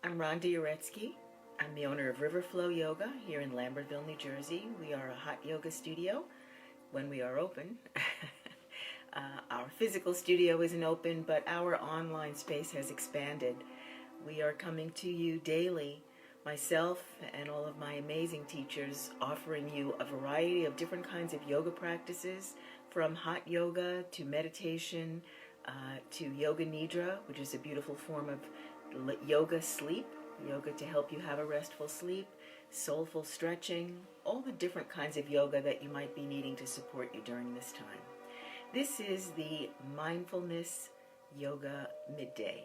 I'm Rhonda Uretsky. I'm the owner of Riverflow Yoga here in Lambertville, New Jersey. We are a hot yoga studio when we are open. Our physical studio isn't open, but our online space has expanded. We are coming to you daily, myself and all of my amazing teachers, offering you a variety of different kinds of yoga practices, from hot yoga to meditation to yoga nidra, which is a beautiful form of yoga sleep, yoga to help you have a restful sleep, soulful stretching, all the different kinds of yoga that you might be needing to support you during this time. This is the Mindfulness Yoga Midday.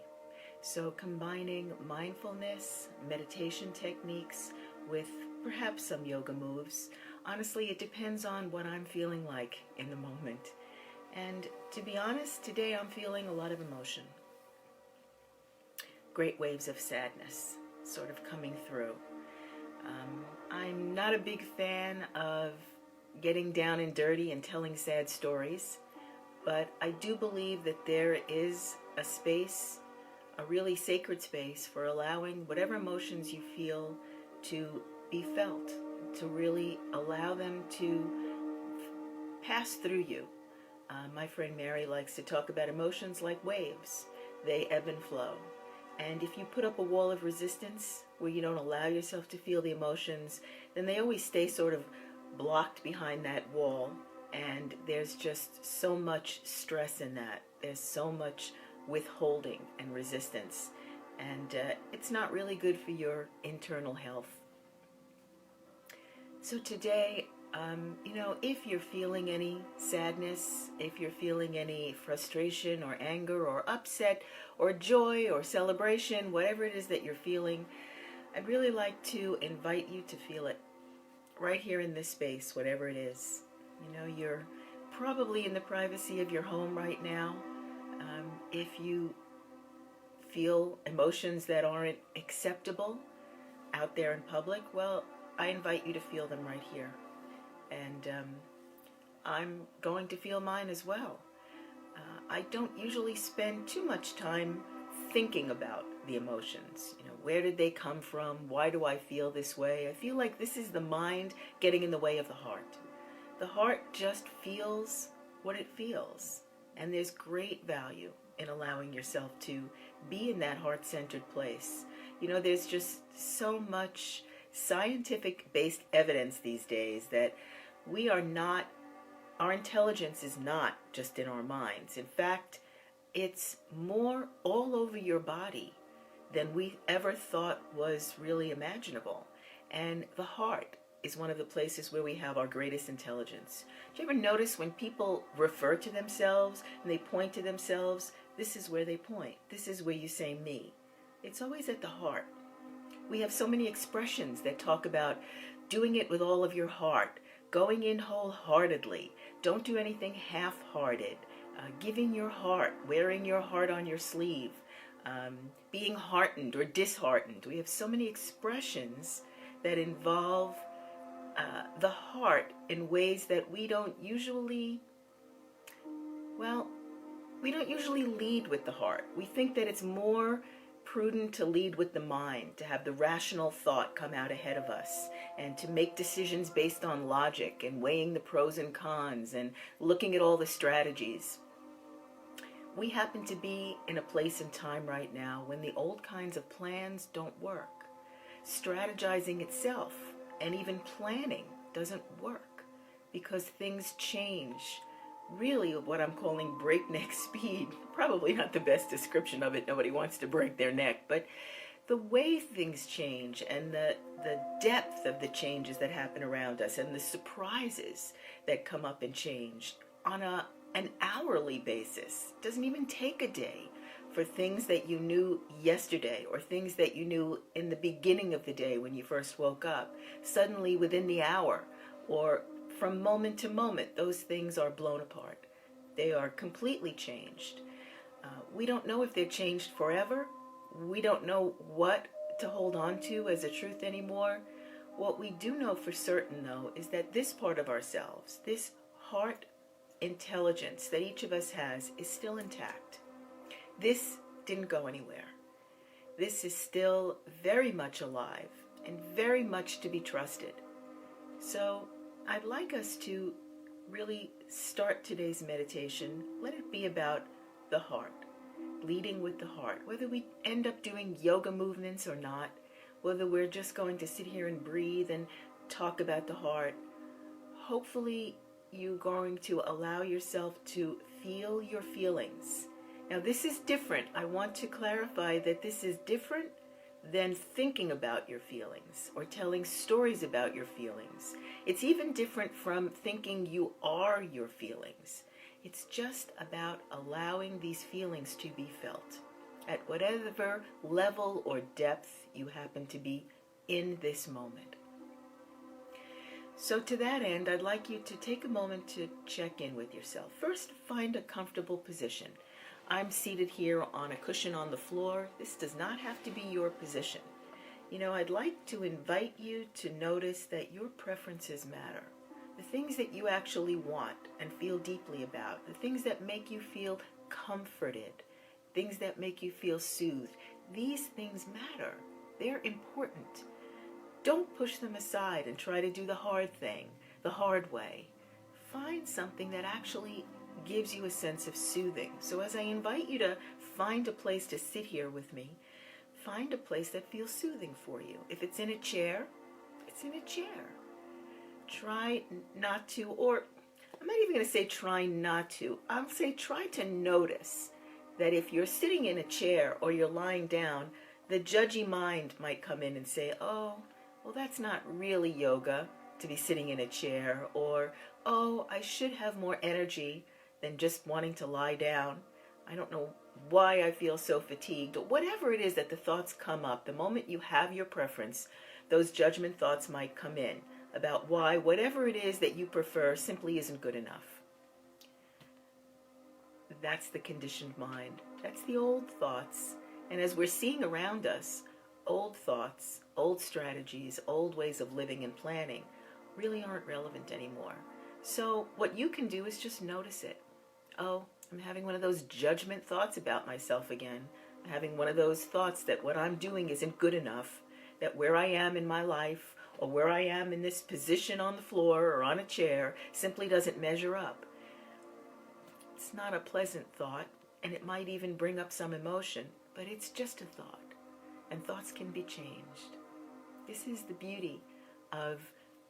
So combining mindfulness, meditation techniques with perhaps some yoga moves. Honestly, it depends on what I'm feeling like in the moment. And to be honest, today I'm feeling a lot of emotion. Great waves of sadness sort of coming through. I'm not a big fan of getting down and dirty and telling sad stories, but I do believe that there is a space, a really sacred space, for allowing whatever emotions you feel to be felt, to really allow them to pass through you. My friend Mary likes to talk about emotions like waves. They ebb and flow. And if you put up a wall of resistance where you don't allow yourself to feel the emotions, then they always stay sort of blocked behind that wall. And there's just so much stress in that. There's so much withholding and resistance. And it's not really good for your internal health. So today, if you're feeling any sadness, if you're feeling any frustration or anger or upset or joy or celebration, whatever it is that you're feeling, I'd really like to invite you to feel it right here in this space, whatever it is. You're probably in the privacy of your home right now. If you feel emotions that aren't acceptable out there in public, well, I invite you to feel them right here. And I'm going to feel mine as well. I don't usually spend too much time thinking about the emotions. Where did they come from? Why do I feel this way? I feel like this is the mind getting in the way of the heart. The heart just feels what it feels. And there's great value in allowing yourself to be in that heart-centered place. There's just so much scientific-based evidence these days that our intelligence is not just in our minds. In fact, it's more all over your body than we ever thought was really imaginable. And the heart is one of the places where we have our greatest intelligence. Do you ever notice when people refer to themselves and they point to themselves, this is where they point. This is where you say me. It's always at the heart. We have so many expressions that talk about doing it with all of your heart, going in wholeheartedly, don't do anything half-hearted, giving your heart, wearing your heart on your sleeve, being heartened or disheartened. We have so many expressions that involve the heart in ways that we don't usually lead with the heart. We think that it's more prudent to lead with the mind, to have the rational thought come out ahead of us, and to make decisions based on logic and weighing the pros and cons and looking at all the strategies. We happen to be in a place and time right now when the old kinds of plans don't work. Strategizing itself and even planning doesn't work because things change. Really what I'm calling breakneck speed. Probably not the best description of it. Nobody wants to break their neck. But the way things change and the depth of the changes that happen around us and the surprises that come up and change on an hourly basis. Doesn't even take a day for things that you knew yesterday or things that you knew in the beginning of the day when you first woke up. Suddenly within the hour or from moment to moment, those things are blown apart. They are completely changed. We don't know if they're changed forever. We don't know what to hold on to as a truth anymore. What we do know for certain, though, is that this part of ourselves, this heart intelligence that each of us has, is still intact. This didn't go anywhere. this is still very much alive and very much to be trusted. So I'd like us to really start today's meditation. Let it be about the heart, leading with the heart. Whether we end up doing yoga movements or not, whether we're just going to sit here and breathe and talk about the heart, hopefully you're going to allow yourself to feel your feelings. Now this is different. I want to clarify that this is different than thinking about your feelings or telling stories about your feelings. It's even different from thinking you are your feelings. It's just about allowing these feelings to be felt at whatever level or depth you happen to be in this moment. So to that end, I'd like you to take a moment to check in with yourself. First, find a comfortable position. I'm seated here on a cushion on the floor. This does not have to be your position. I'd like to invite you to notice that your preferences matter. The things that you actually want and feel deeply about, the things that make you feel comforted, things that make you feel soothed, these things matter. They're important. Don't push them aside and try to do the hard thing, the hard way. Find something that actually gives you a sense of soothing. So as I invite you to find a place to sit here with me, find a place that feels soothing for you. If it's in a chair, it's in a chair. Try not to, or I'm not even going to say try not to. I'll say try to notice that if you're sitting in a chair or you're lying down, the judgy mind might come in and say, oh, well, that's not really yoga to be sitting in a chair, or, oh, I should have more energy than just wanting to lie down. I don't know why I feel so fatigued. Or whatever it is that the thoughts come up, the moment you have your preference, those judgment thoughts might come in about why whatever it is that you prefer simply isn't good enough. That's the conditioned mind. That's the old thoughts. And as we're seeing around us, old thoughts, old strategies, old ways of living and planning really aren't relevant anymore. So what you can do is just notice it. Oh, I'm having one of those judgment thoughts about myself again. I'm having one of those thoughts that what I'm doing isn't good enough, that where I am in my life or where I am in this position on the floor or on a chair simply doesn't measure up. It's not a pleasant thought, and it might even bring up some emotion, but it's just a thought, and thoughts can be changed. This is the beauty of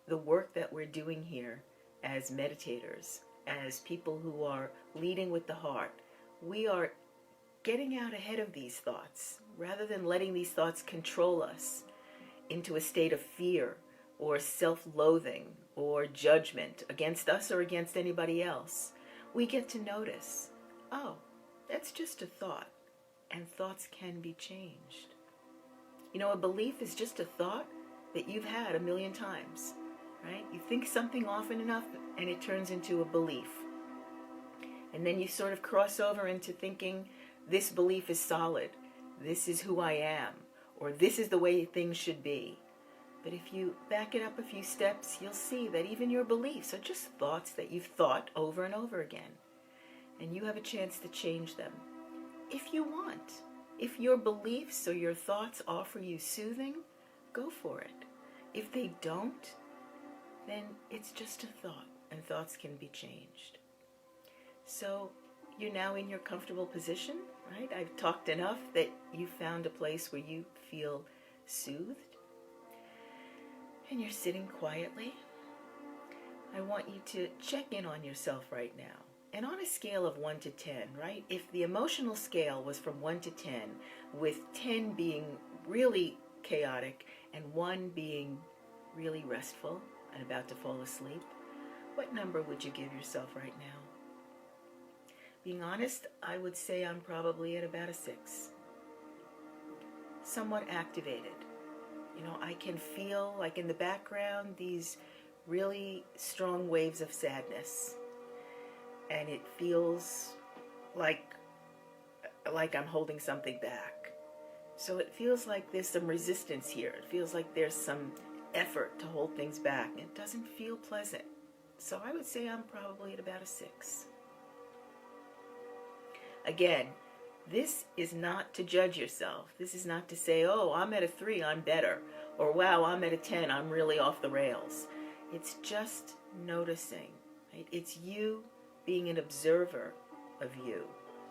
the work that we're doing here as meditators, as people who are leading with the heart. We are getting out ahead of these thoughts rather than letting these thoughts control us into a state of fear or self-loathing or judgment against us or against anybody else. We get to notice, oh, that's just a thought, and thoughts can be changed. A belief is just a thought that you've had a million times, right? You think something often enough and it turns into a belief. And then you sort of cross over into thinking this belief is solid, this is who I am, or this is the way things should be. But if you back it up a few steps, you'll see that even your beliefs are just thoughts that you've thought over and over again. And you have a chance to change them if you want. If your beliefs or your thoughts offer you soothing, go for it. If they don't, then it's just a thought, and thoughts can be changed. So you're now in your comfortable position, right? I've talked enough that you found a place where you feel soothed, and you're sitting quietly. I want you to check in on yourself right now. And on a scale of 1 to 10, right? If the emotional scale was from 1 to 10, with 10 being really chaotic and 1 being really restful and about to fall asleep, what number would you give yourself right now? Being honest, I would say I'm probably at about a 6. Somewhat activated. I can feel, like in the background, these really strong waves of sadness. And it feels like I'm holding something back. So it feels like there's some resistance here. It feels like there's some effort to hold things back. It doesn't feel pleasant. So I would say I'm probably at about a 6. Again, This is not to judge yourself. This is not to say, oh, I'm at a 3, I'm better. Or wow, I'm at a 10, I'm really off the rails. It's just noticing. Right? It's you being an observer of you,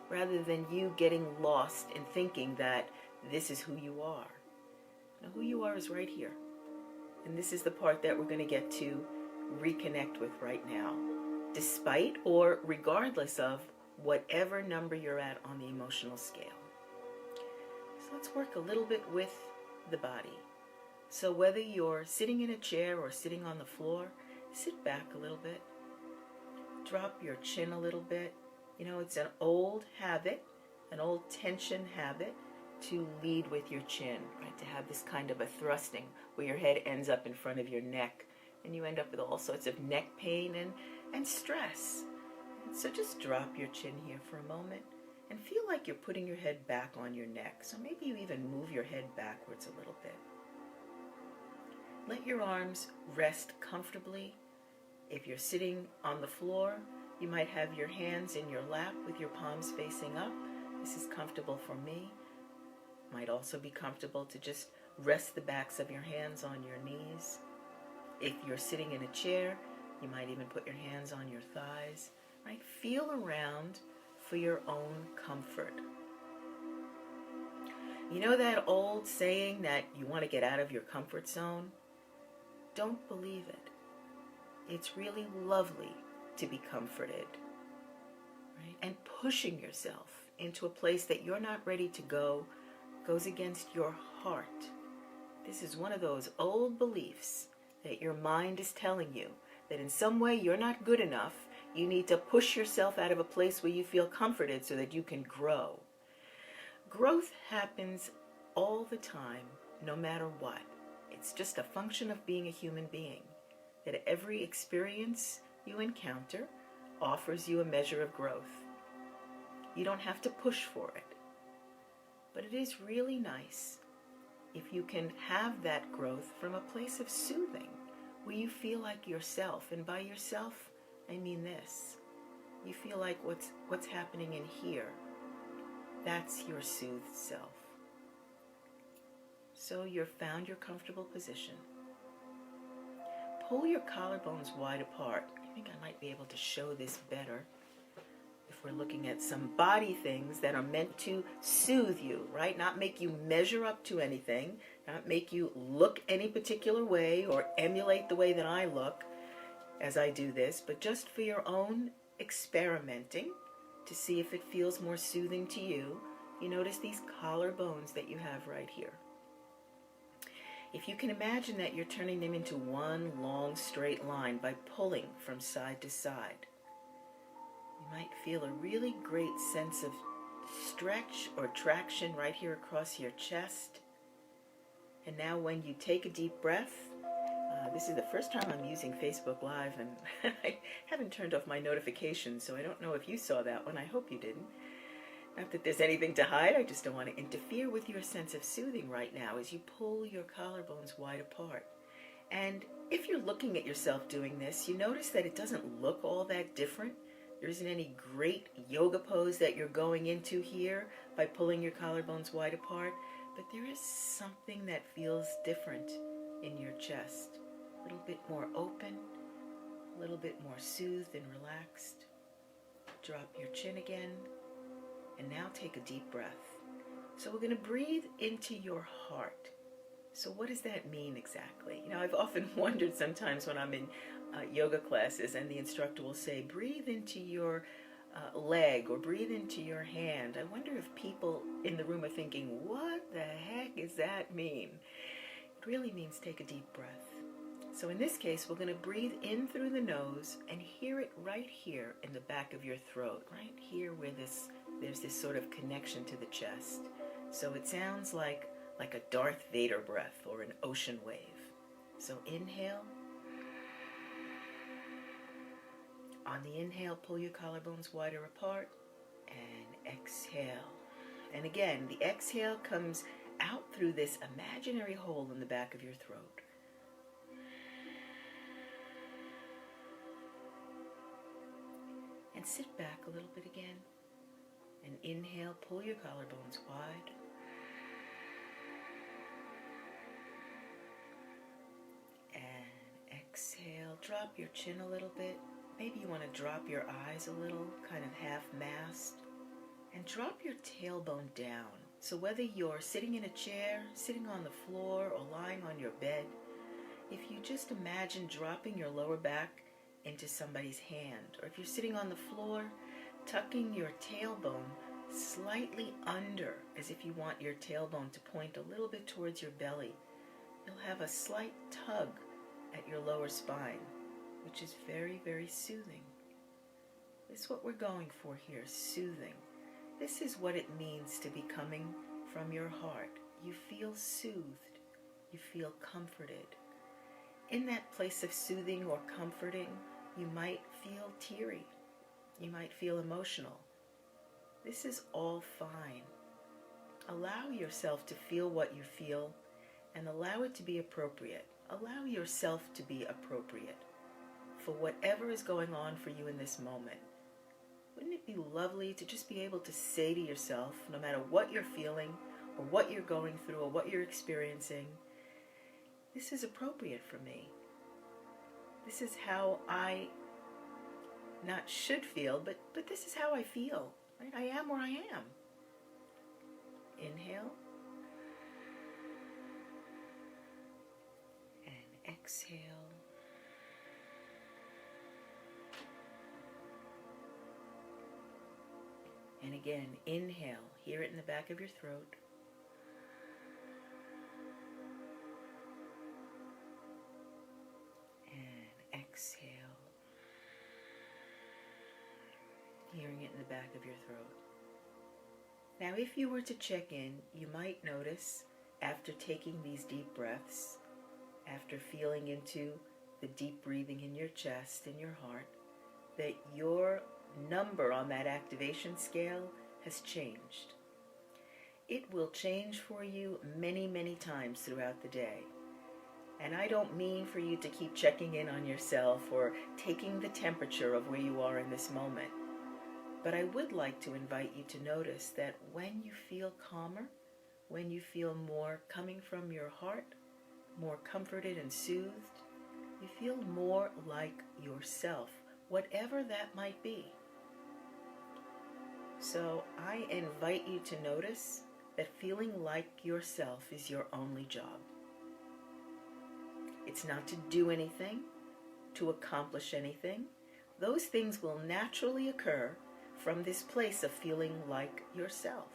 rather than you getting lost in thinking that this is who you are. Now, who you are is right here. And this is the part that we're going to get to reconnect with right now, despite or regardless of whatever number you're at on the emotional scale. So let's work a little bit with the body. So whether you're sitting in a chair or sitting on the floor, sit back a little bit. Drop your chin a little bit. You know, it's an old habit, an old tension habit, to lead with your chin, right? To have this kind of a thrusting where your head ends up in front of your neck and you end up with all sorts of neck pain and stress. So just drop your chin here for a moment and feel like you're putting your head back on your neck. So maybe you even move your head backwards a little bit. Let your arms rest comfortably. If you're sitting on the floor, you might have your hands in your lap with your palms facing up. This is comfortable for me. Might also be comfortable to just rest the backs of your hands on your knees. If you're sitting in a chair, you might even put your hands on your thighs. Right? Feel around for your own comfort. You know that old saying that you want to get out of your comfort zone? Don't believe it. It's really lovely to be comforted. Right? And pushing yourself into a place that you're not ready to go goes against your heart. This is one of those old beliefs that your mind is telling you that in some way you're not good enough. You need to push yourself out of a place where you feel comforted so that you can grow. Growth happens all the time, no matter what. It's just a function of being a human being, that every experience you encounter offers you a measure of growth. You don't have to push for it. But it is really nice if you can have that growth from a place of soothing, where you feel like yourself. And by yourself, I mean this. You feel like what's happening in here, that's your soothed self. So you've found your comfortable position. Pull your collarbones wide apart. I think I might be able to show this better if we're looking at some body things that are meant to soothe you, right? Not make you measure up to anything, not make you look any particular way or emulate the way that I look as I do this, but just for your own experimenting to see if it feels more soothing to you. You notice these collarbones that you have right here. If you can imagine that you're turning them into one long straight line by pulling from side to side, you might feel a really great sense of stretch or traction right here across your chest. And now when you take a deep breath, this is the first time I'm using Facebook Live, and I haven't turned off my notifications, so I don't know if you saw that one. I hope you didn't. Not that there's anything to hide, I just don't want to interfere with your sense of soothing right now as you pull your collarbones wide apart. And if you're looking at yourself doing this, you notice that it doesn't look all that different. There isn't any great yoga pose that you're going into here by pulling your collarbones wide apart, but there is something that feels different in your chest. A little bit more open, a little bit more soothed and relaxed. Drop your chin again, and now take a deep breath. So we're going to breathe into your heart. So what does that mean exactly? You know, I've often wondered sometimes when I'm in yoga classes and the instructor will say, breathe into your leg or breathe into your hand. I wonder if people in the room are thinking, what the heck does that mean? It really means take a deep breath. So in this case, we're going to breathe in through the nose and hear it right here in the back of your throat, right here where there's this sort of connection to the chest. So it sounds like a Darth Vader breath or an ocean wave. So inhale. On the inhale, pull your collarbones wider apart and exhale. And again, the exhale comes out through this imaginary hole in the back of your throat. And sit back a little bit again. And inhale, pull your collarbones wide. And exhale, drop your chin a little bit. Maybe you want to drop your eyes a little, kind of half-masked. And drop your tailbone down. So whether you're sitting in a chair, sitting on the floor, or lying on your bed, if you just imagine dropping your lower back into somebody's hand, or if you're sitting on the floor, tucking your tailbone slightly under, as if you want your tailbone to point a little bit towards your belly, you'll have a slight tug at your lower spine, which is very, very soothing. This is what we're going for here, soothing. This is what it means to be coming from your heart. You feel soothed. You feel comforted. In that place of soothing or comforting, you might feel teary. You might feel emotional. This is all fine. Allow yourself to feel what you feel and allow it to be appropriate. Allow yourself to be appropriate for whatever is going on for you in this moment. Wouldn't it be lovely to just be able to say to yourself, no matter what you're feeling or what you're going through or what you're experiencing, this is appropriate for me. This is how I not should feel, but this is how I feel. Right? I am where I am. Inhale. And exhale. And again, inhale. Hear it in the back of your throat. And exhale. Hearing it in the back of your throat. Now, if you were to check in, you might notice after taking these deep breaths, after feeling into the deep breathing in your chest and your heart, that your number on that activation scale has changed. It will change for you many, many times throughout the day. And I don't mean for you to keep checking in on yourself or taking the temperature of where you are in this moment. But I would like to invite you to notice that when you feel calmer, when you feel more coming from your heart, more comforted and soothed, you feel more like yourself, whatever that might be. So I invite you to notice that feeling like yourself is your only job. It's not to do anything, to accomplish anything. Those things will naturally occur from this place of feeling like yourself.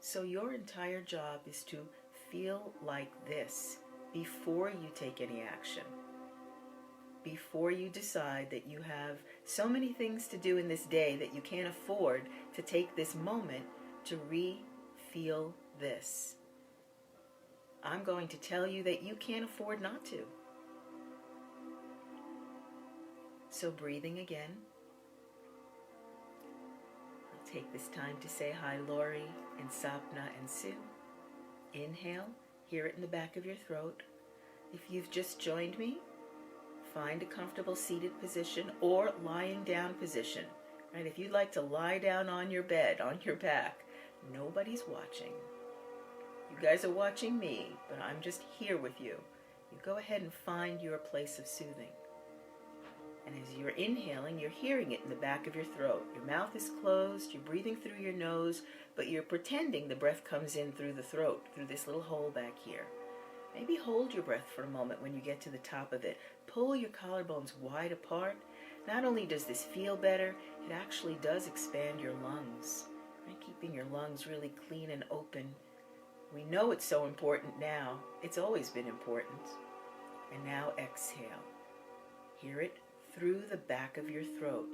So your entire job is to feel like this before you take any action. Before you decide that you have so many things to do in this day that you can't afford to take this moment to re-feel this. I'm going to tell you that you can't afford not to. So breathing again. I'll take this time to say hi, Lori and Sapna and Sue. Inhale, hear it in the back of your throat. If you've just joined me, find a comfortable seated position or lying down position. Right? If you'd like to lie down on your bed, on your back, nobody's watching. You guys are watching me, but I'm just here with you. You go ahead and find your place of soothing. And as you're inhaling, you're hearing it in the back of your throat. Your mouth is closed, you're breathing through your nose, but you're pretending the breath comes in through the throat, through this little hole back here. Maybe hold your breath for a moment when you get to the top of it. Pull your collarbones wide apart. Not only does this feel better, it actually does expand your lungs, right? Keeping your lungs really clean and open. We know it's so important now. It's always been important. And now exhale. Hear it through the back of your throat,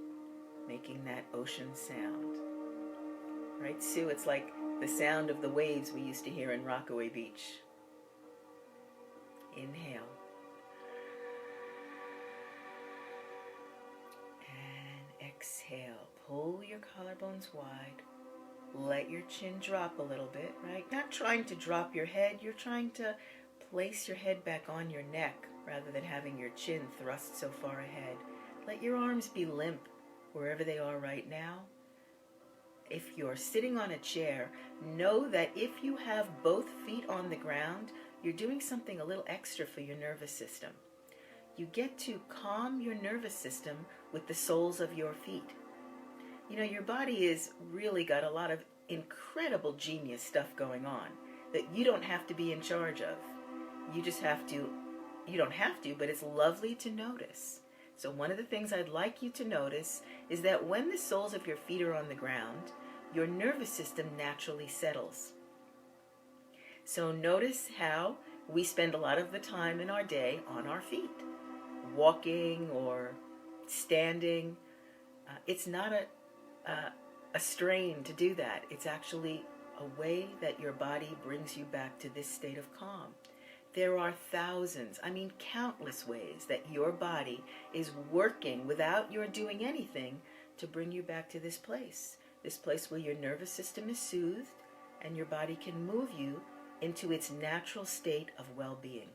making that ocean sound. Right, Sue? It's like the sound of the waves we used to hear in Rockaway Beach. Inhale. And exhale. Pull your collarbones wide. Let your chin drop a little bit, right? Not trying to drop your head. You're trying to place your head back on your neck rather than having your chin thrust so far ahead. Let your arms be limp wherever they are right now. If you're sitting on a chair, know that if you have both feet on the ground, you're doing something a little extra for your nervous system. You get to calm your nervous system with the soles of your feet. You know, your body is really got a lot of incredible genius stuff going on that you don't have to be in charge of. You just have to, you don't have to, but it's lovely to notice. So one of the things I'd like you to notice is that when the soles of your feet are on the ground, your nervous system naturally settles. So notice how we spend a lot of the time in our day on our feet, walking or standing. It's not a strain to do that. It's actually a way that your body brings you back to this state of calm. There are thousands, countless ways that your body is working without your doing anything to bring you back to this place where your nervous system is soothed and your body can move you into its natural state of well-being.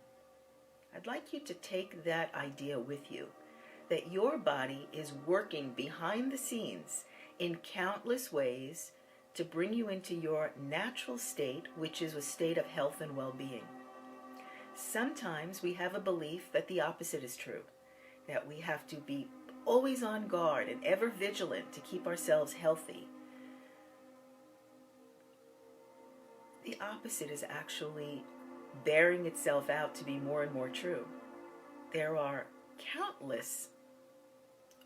I'd like you to take that idea with you, that your body is working behind the scenes in countless ways to bring you into your natural state, which is a state of health and well-being. Sometimes we have a belief that the opposite is true, that we have to be always on guard and ever vigilant to keep ourselves healthy. The opposite is actually bearing itself out to be more and more true. There are countless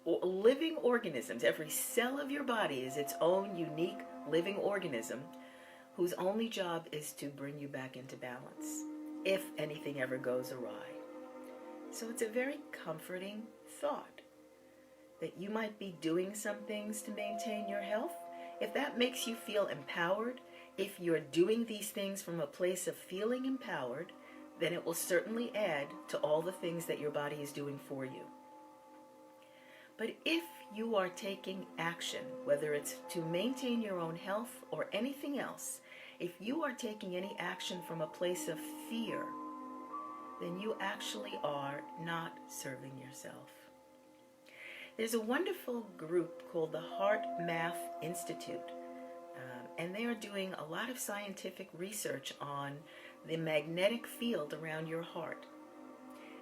living organisms. Every cell of your body is its own unique living organism whose only job is to bring you back into balance if anything ever goes awry. So it's a very comforting thought that you might be doing some things to maintain your health. If that makes you feel empowered, if you're doing these things from a place of feeling empowered, then it will certainly add to all the things that your body is doing for you. But if you are taking action, whether it's to maintain your own health or anything else, if you are taking any action from a place of fear, then you actually are not serving yourself. There's a wonderful group called the Heart Math Institute, and they are doing a lot of scientific research on the magnetic field around your heart.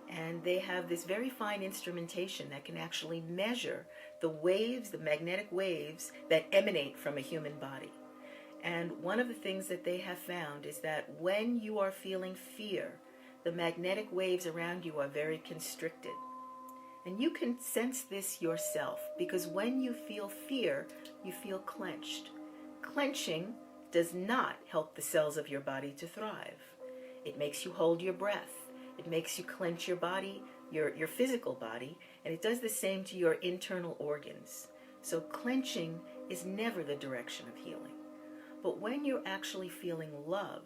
And they have this very fine instrumentation that can actually measure the waves, the magnetic waves that emanate from a human body. And one of the things that they have found is that when you are feeling fear, the magnetic waves around you are very constricted. And you can sense this yourself, because when you feel fear, you feel clenched. Clenching does not help the cells of your body to thrive. It makes you hold your breath. It makes you clench your body, your physical body, and it does the same to your internal organs. So clenching is never the direction of healing. But when you're actually feeling love,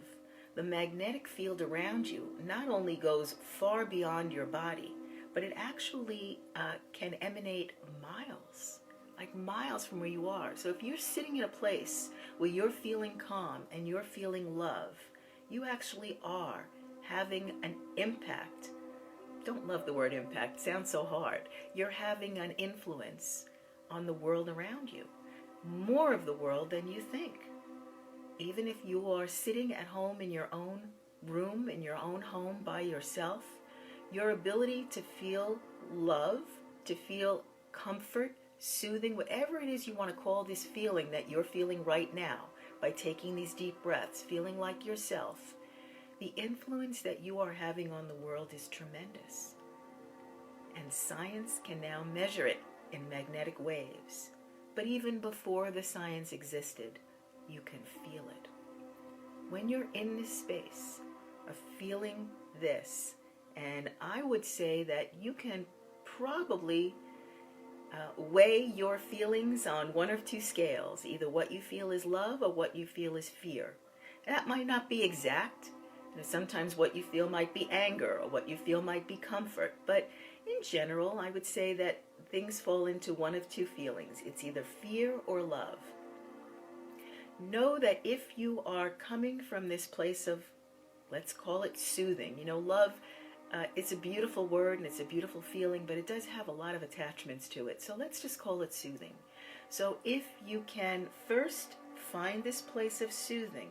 the magnetic field around you not only goes far beyond your body, but it actually can emanate miles, like miles from where you are. So if you're sitting in a place where you're feeling calm and you're feeling love, you actually are having an impact. Don't love the word impact, sounds so hard. You're having an influence on the world around you, more of the world than you think. Even if you are sitting at home in your own room, in your own home by yourself, your ability to feel love, to feel comfort, soothing, whatever it is you want to call this feeling that you're feeling right now by taking these deep breaths, feeling like yourself, the influence that you are having on the world is tremendous. And science can now measure it in magnetic waves. But even before the science existed, you can feel it. When you're in this space of feeling this, and I would say that you can probably weigh your feelings on one of two scales, either what you feel is love or what you feel is fear. That might not be exact. Sometimes what you feel might be anger or what you feel might be comfort. But in general, I would say that things fall into one of two feelings. It's either fear or love. Know that if you are coming from this place of, let's call it soothing, love, it's a beautiful word and it's a beautiful feeling, but it does have a lot of attachments to it. So let's just call it soothing. So if you can first find this place of soothing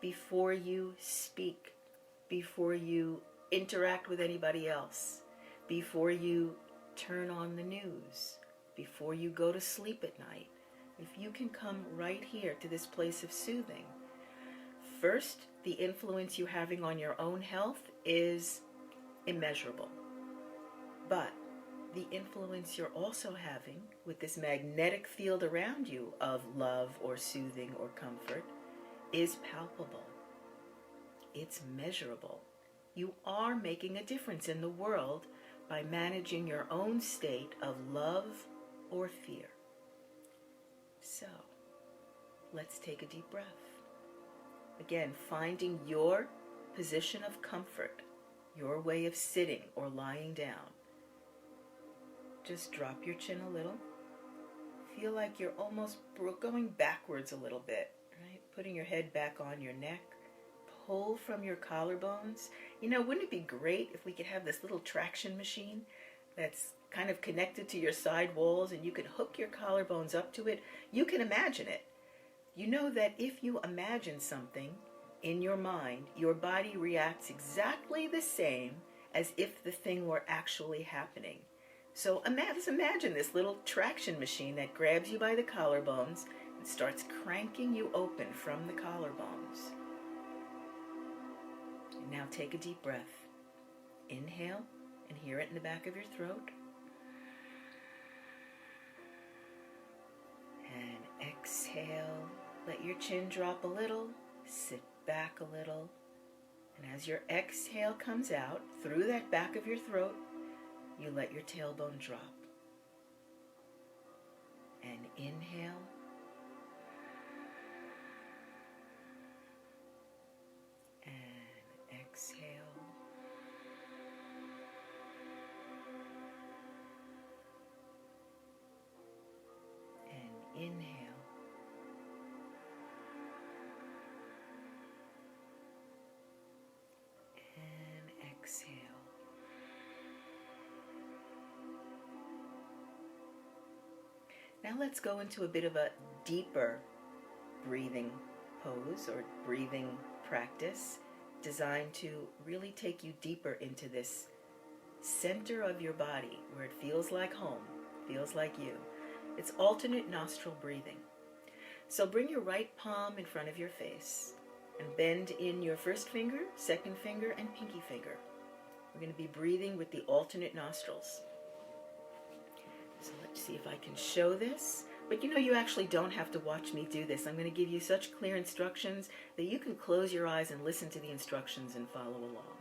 before you speak, before you interact with anybody else, before you turn on the news, before you go to sleep at night, if you can come right here to this place of soothing, first, the influence you're having on your own health is immeasurable. But the influence you're also having with this magnetic field around you of love or soothing or comfort is palpable. It's measurable. You are making a difference in the world by managing your own state of love or fear. So, let's take a deep breath. Again, finding your position of comfort, your way of sitting or lying down. Just drop your chin a little. Feel like you're almost going backwards a little bit, right? Putting your head back on your neck. Pull from your collarbones. You know, wouldn't it be great if we could have this little traction machine that's kind of connected to your side walls and you can hook your collarbones up to it? You can imagine it. You know that if you imagine something in your mind, your body reacts exactly the same as if the thing were actually happening. So let's imagine this little traction machine that grabs you by the collarbones and starts cranking you open from the collarbones. And now take a deep breath. Inhale and hear it in the back of your throat. And exhale. Let your chin drop a little. Sit back a little. And as your exhale comes out through that back of your throat, you let your tailbone drop. And inhale. And exhale. And inhale. And exhale. Now let's go into a bit of a deeper breathing pose or breathing practice designed to really take you deeper into this center of your body where it feels like home, feels like you. It's alternate nostril breathing. So bring your right palm in front of your face and bend in your first finger, second finger, and pinky finger. We're going to be breathing with the alternate nostrils. So let's see if I can show this. But you know, you actually don't have to watch me do this. I'm going to give you such clear instructions that you can close your eyes and listen to the instructions and follow along.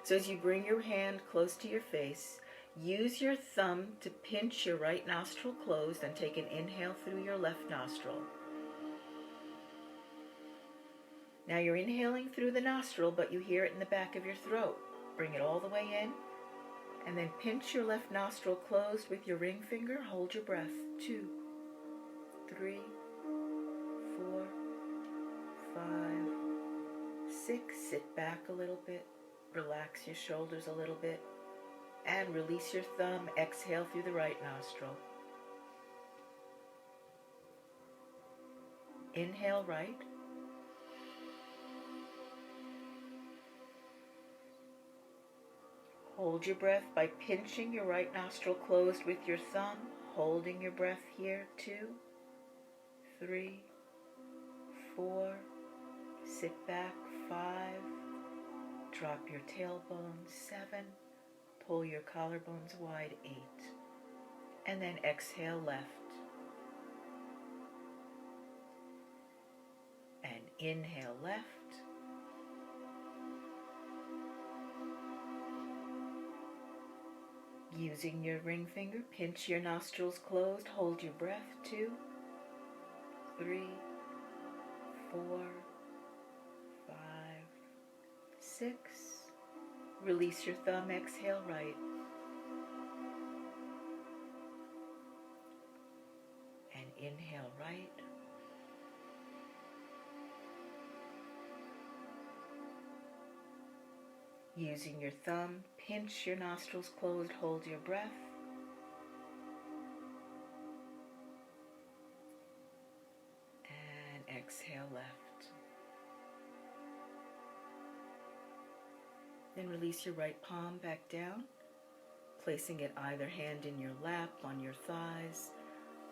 So as you bring your hand close to your face, use your thumb to pinch your right nostril closed and take an inhale through your left nostril. Now you're inhaling through the nostril, but you hear it in the back of your throat. Bring it all the way in. And then pinch your left nostril closed with your ring finger. Hold your breath. 2, 3, 4, 5, 6. Sit back a little bit. Relax your shoulders a little bit. And release your thumb. Exhale through the right nostril. Inhale right. Hold your breath by pinching your right nostril closed with your thumb, holding your breath here. 2, 3, 4, sit back. 5, drop your tailbone. 7, pull your collarbones wide. 8, and then exhale left. And inhale left. Using your ring finger, pinch your nostrils closed, hold your breath. 2, 3, 4, 5, 6. Release your thumb, exhale right. And inhale right. Using your thumb, pinch your nostrils closed, hold your breath. Then release your right palm back down, placing it either hand in your lap, on your thighs,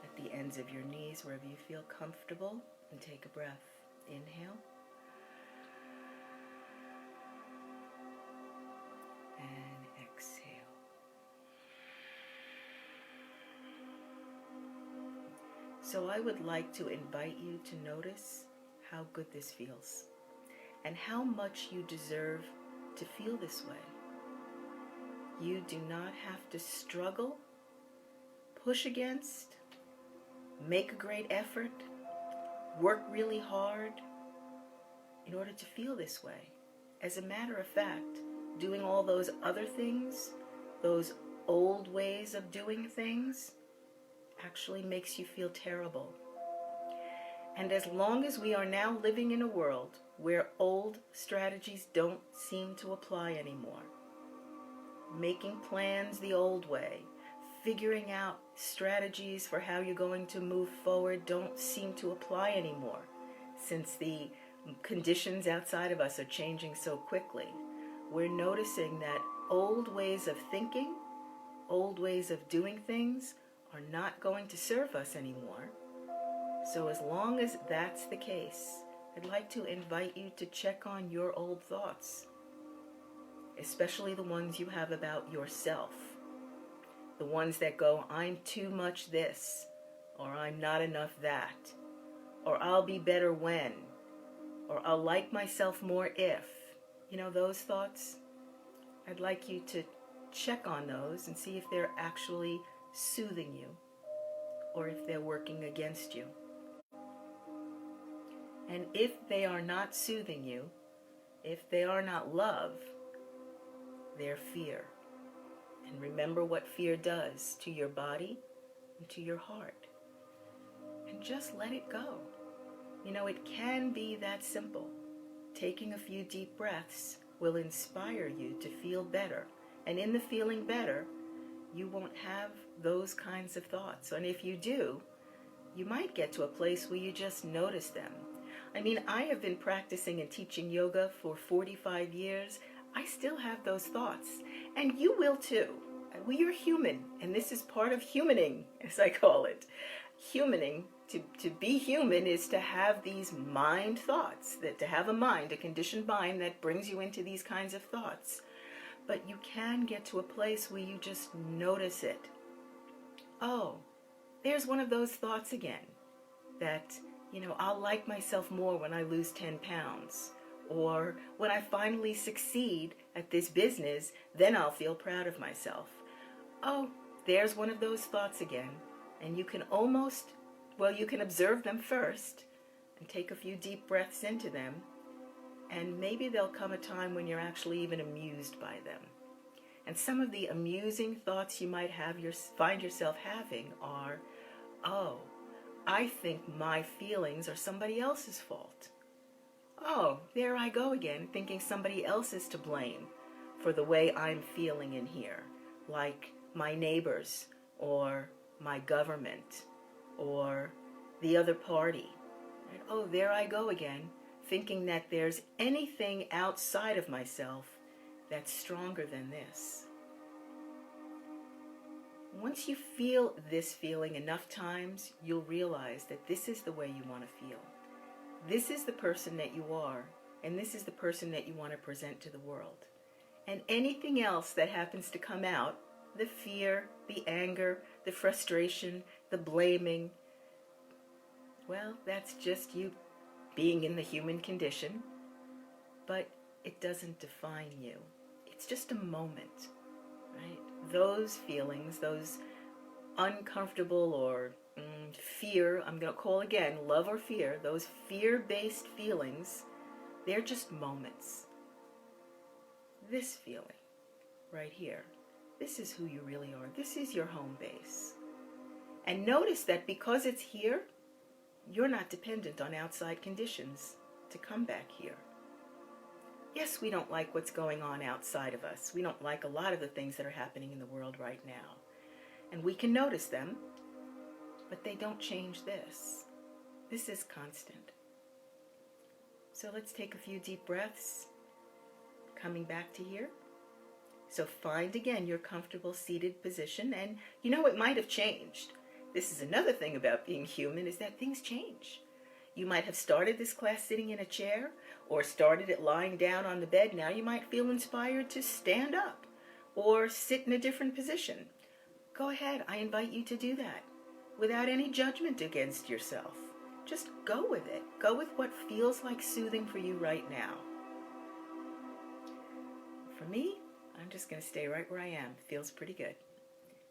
at the ends of your knees, wherever you feel comfortable. And take a breath. Inhale. And exhale. So I would like to invite you to notice how good this feels and how much you deserve to feel this way. You do not have to struggle, push against, make a great effort, work really hard in order to feel this way. As a matter of fact, doing all those other things, those old ways of doing things, actually makes you feel terrible. And as long as we are now living in a world where old strategies don't seem to apply anymore, making plans the old way, figuring out strategies for how you're going to move forward don't seem to apply anymore, since the conditions outside of us are changing so quickly. We're noticing that old ways of thinking, old ways of doing things are not going to serve us anymore. So as long as that's the case, I'd like to invite you to check on your old thoughts, especially the ones you have about yourself. The ones that go, I'm too much this, or I'm not enough that, or I'll be better when, or I'll like myself more if. You know, those thoughts? I'd like you to check on those and see if they're actually soothing you or if they're working against you. And if they are not soothing you, if they are not love, they're fear. And remember what fear does to your body and to your heart. And just let it go. You know, it can be that simple. Taking a few deep breaths will inspire you to feel better. And in the feeling better, you won't have those kinds of thoughts. And if you do, you might get to a place where you just notice them. I mean, I have been practicing and teaching yoga for 45 years. I still have those thoughts. And you will too. We are human, and this is part of humaning, as I call it. Humaning, to be human, is to have these mind thoughts, that to have a mind, a conditioned mind that brings you into these kinds of thoughts. But you can get to a place where you just notice it. Oh, there's one of those thoughts again, that, you know, I'll like myself more when I lose 10 pounds. Or when I finally succeed at this business, then I'll feel proud of myself. Oh, there's one of those thoughts again. And you can you can observe them first and take a few deep breaths into them. And maybe there'll come a time when you're actually even amused by them. And some of the amusing thoughts you might find yourself having are, oh, I think my feelings are somebody else's fault. Oh, there I go again, thinking somebody else is to blame for the way I'm feeling in here, like my neighbors or my government or the other party. And oh, there I go again, thinking that there's anything outside of myself that's stronger than this. Once you feel this feeling enough times, you'll realize that this is the way you want to feel. This is the person that you are, and this is the person that you want to present to the world. And anything else that happens to come out, the fear, the anger, the frustration, the blaming, well, that's just you being in the human condition, but it doesn't define you. It's just a moment, right? Those feelings, those uncomfortable or fear, I'm going to call again, love or fear, those fear-based feelings, they're just moments. This feeling right here, this is who you really are. This is your home base. And notice that because it's here, you're not dependent on outside conditions to come back here. Yes, we don't like what's going on outside of us. We don't like a lot of the things that are happening in the world right now. And we can notice them, but they don't change this. This is constant. So let's take a few deep breaths. coming back to here. So find again your comfortable seated position, and it might have changed. This is another thing about being human, is that things change. You might have started this class sitting in a chair or started it lying down on the bed. Now you might feel inspired to stand up or sit in a different position. Go ahead, I invite you to do that without any judgment against yourself. Just go with it. Go with what feels like soothing for you right now. For me, I'm just going to stay right where I am. It feels pretty good.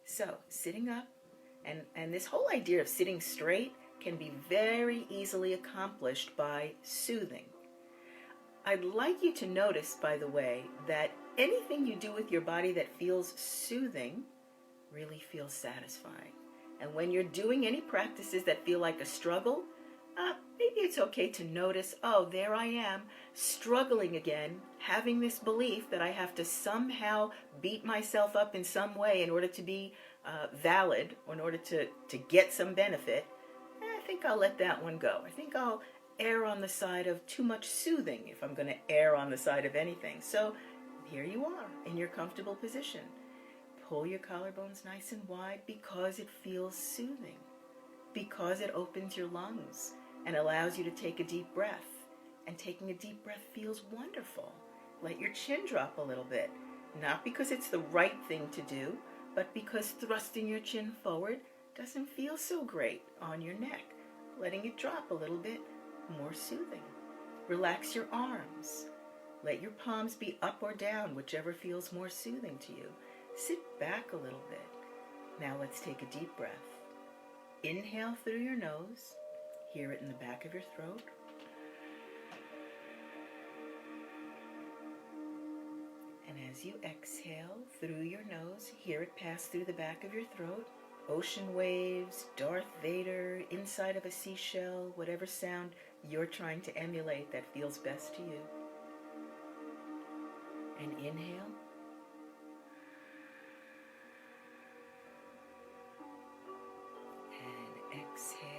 So, sitting up, and this whole idea of sitting straight can be very easily accomplished by soothing. I'd like you to notice, by the way, that anything you do with your body that feels soothing really feels satisfying. And when you're doing any practices that feel like a struggle, maybe it's okay to notice, oh, there I am, struggling again, having this belief that I have to somehow beat myself up in some way in order to be valid, or in order to get some benefit. I think I'll let that one go. I think I'll err on the side of too much soothing if I'm going to err on the side of anything. So here you are in your comfortable position. Pull your collarbones nice and wide because it feels soothing, because it opens your lungs and allows you to take a deep breath. And taking a deep breath feels wonderful. Let your chin drop a little bit, not because it's the right thing to do, but because thrusting your chin forward doesn't feel so great on your neck. Letting it drop a little bit, more soothing. Relax your arms. Let your palms be up or down, whichever feels more soothing to you. Sit back a little bit. Now let's take a deep breath. Inhale through your nose. Hear it in the back of your throat. And as you exhale through your nose, hear it pass through the back of your throat. Ocean waves, Darth Vader, inside of a seashell, whatever sound you're trying to emulate that feels best to you. And inhale. And exhale.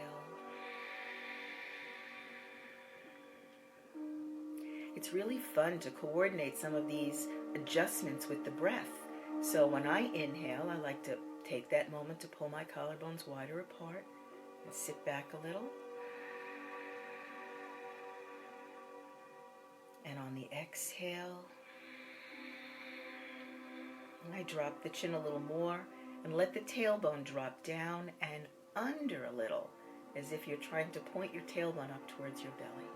It's really fun to coordinate some of these adjustments with the breath. So when I inhale, I like to take that moment to pull my collarbones wider apart and sit back a little. And on the exhale, I drop the chin a little more and let the tailbone drop down and under a little, as if you're trying to point your tailbone up towards your belly.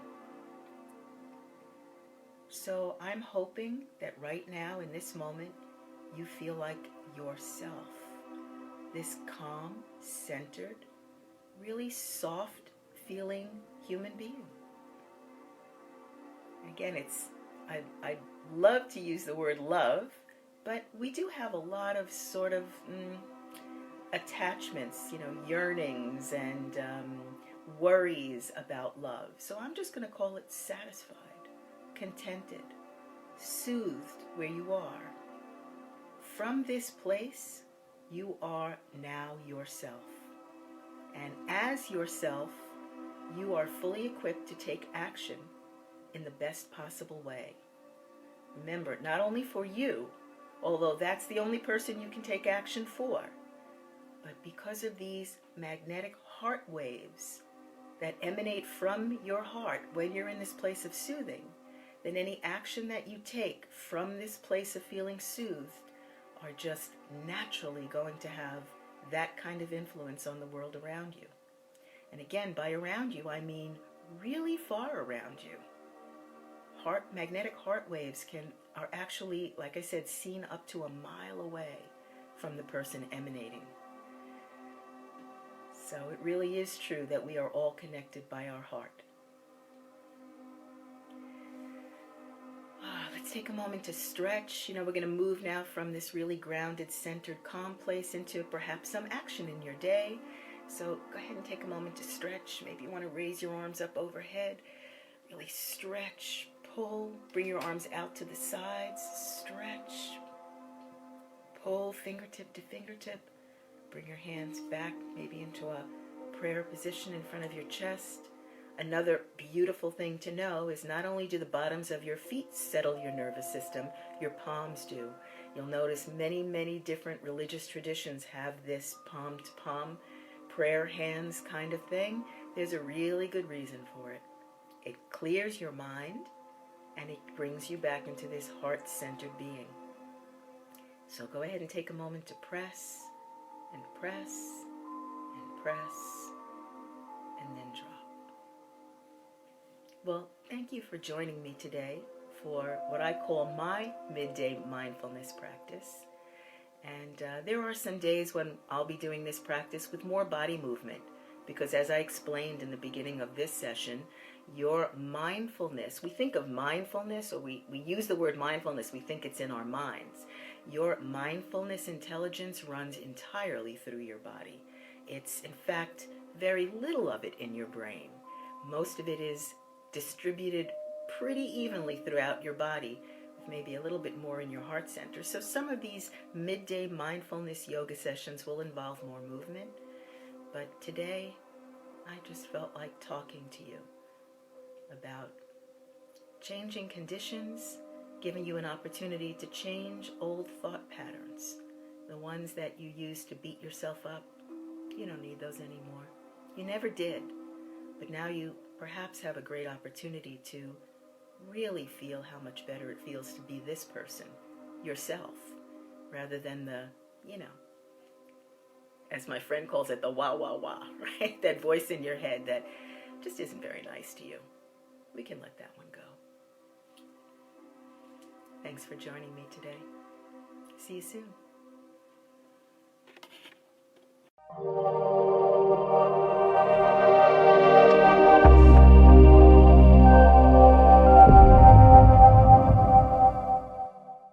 So I'm hoping that right now, in this moment, you feel like yourself. This calm, centered, really soft feeling human being. Again, I'd love to use the word love, but we do have a lot of sort of attachments, yearnings and worries about love. So I'm just going to call it satisfied, contented, soothed where you are. From this place, you are now yourself. And as yourself, you are fully equipped to take action in the best possible way. Remember, not only for you, although that's the only person you can take action for, but because of these magnetic heart waves that emanate from your heart when you're in this place of soothing, then any action that you take from this place of feeling soothed are just naturally going to have that kind of influence on the world around you. And again, by around you, I mean really far around you. Magnetic heart waves are actually, like I said, seen up to a mile away from the person emanating. So it really is true that we are all connected by our heart. Let's take a moment to stretch. We're going to move now from this really grounded, centered, calm place into perhaps some action in your day. So go ahead and take a moment to stretch. Maybe you want to raise your arms up overhead. Really stretch, pull, bring your arms out to the sides, stretch, pull fingertip to fingertip. Bring your hands back maybe into a prayer position in front of your chest. Another beautiful thing to know is not only do the bottoms of your feet settle your nervous system, your palms do. You'll notice many, many different religious traditions have this palm to palm prayer hands kind of thing. There's a really good reason for it. It clears your mind and it brings you back into this heart-centered being. So go ahead and take a moment to press and press and press and then drop. Well, thank you for joining me today for what I call my midday mindfulness practice. And there are some days when I'll be doing this practice with more body movement, because as I explained in the beginning of this session, your mindfulness, we think of mindfulness, or we use the word mindfulness, we think it's in our minds. Your mindfulness intelligence runs entirely through your body. It's, in fact, very little of it in your brain. Most of it is distributed pretty evenly throughout your body, with maybe a little bit more in your heart center. So some of these midday mindfulness yoga sessions will involve more movement. But today, I just felt like talking to you about changing conditions, giving you an opportunity to change old thought patterns. The ones that you used to beat yourself up, you don't need those anymore. You never did. But now you perhaps have a great opportunity to really feel how much better it feels to be this person, yourself, rather than the, as my friend calls it, the wah, wah, wah, right? That voice in your head that just isn't very nice to you. We can let that one go. Thanks for joining me today. See you soon.